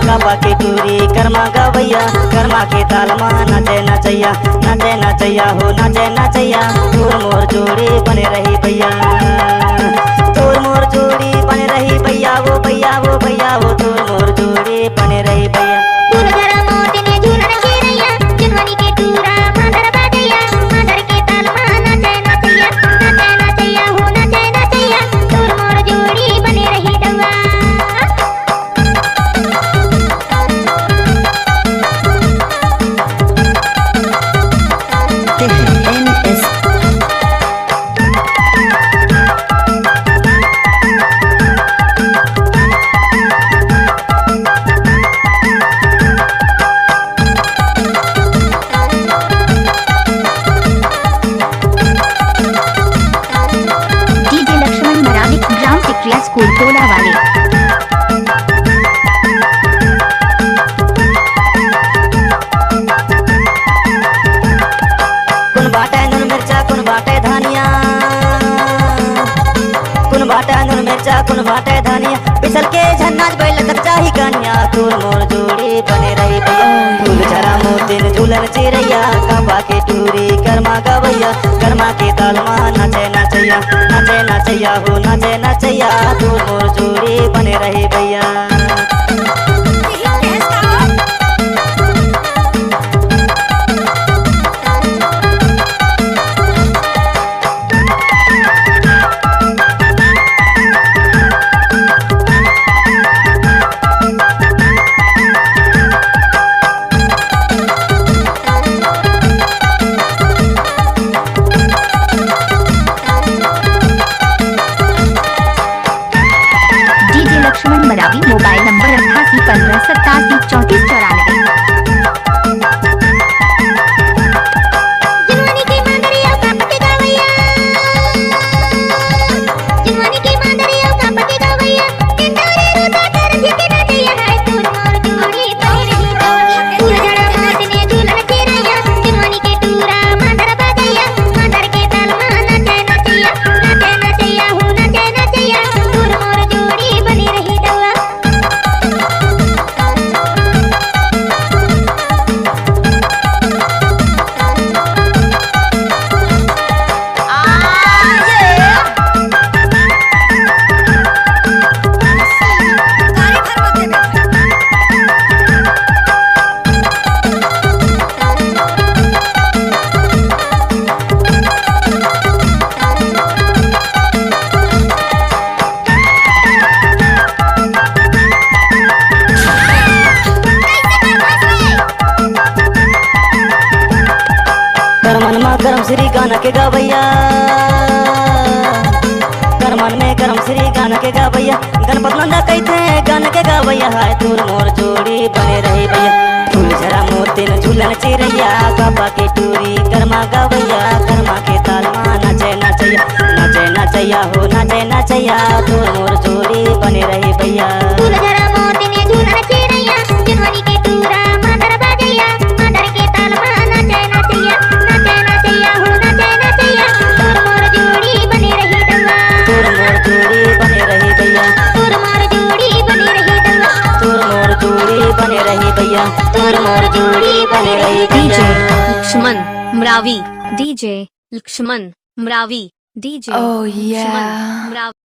काबा के टूरी कर्मा गवैया कर्मा के ताल मा नाचे नचैया नाचे नचैया हो नाचे नचैया तोर मोर जोड़ी बने रही भैया तोर मोर जोड़ी बने रही भैया वो भैया वो भैया वो तोर मोर जोड़ी बने रही भैया। स्कूल टोला वाले कुन बाटे नून मिर्चा कुन बाटे धनिया कुन बाटे नून मिर्चा कुन बाटे धनिया पिसल के झन्नाज बैल तक चाही कन्या तोर मोर जोड़ी बने रही भैया फूल झरा मोतिन झूलन चिरैया काबा के टूरी कर्मा गवैया कर्मा के ताल मा नाचे नचैया नाचे नचैया हो नाचे नचैया तोर मोर जोड़ी बने रही भैया। Mobile number 8815873494। करम श्री गाना के गवैया करमन में करम श्री गाना के गवैया गणपत नंदा कहते गाना के गवैया है तोर मोर जोड़ी बने रही भैया फूल झरा मोतिन झूलन चिरैया काबा के टूरी कर्मा गवैया कर्मा के ताल मा नाचे नचैया नाचे नचैया हो नाचे नचैया तोर मोर जोड़ी बने रही भैया। तोर मोर जोड़ी बने रही DJ Laxman Marawi DJ Laxman Marawi DJ Oh yeah.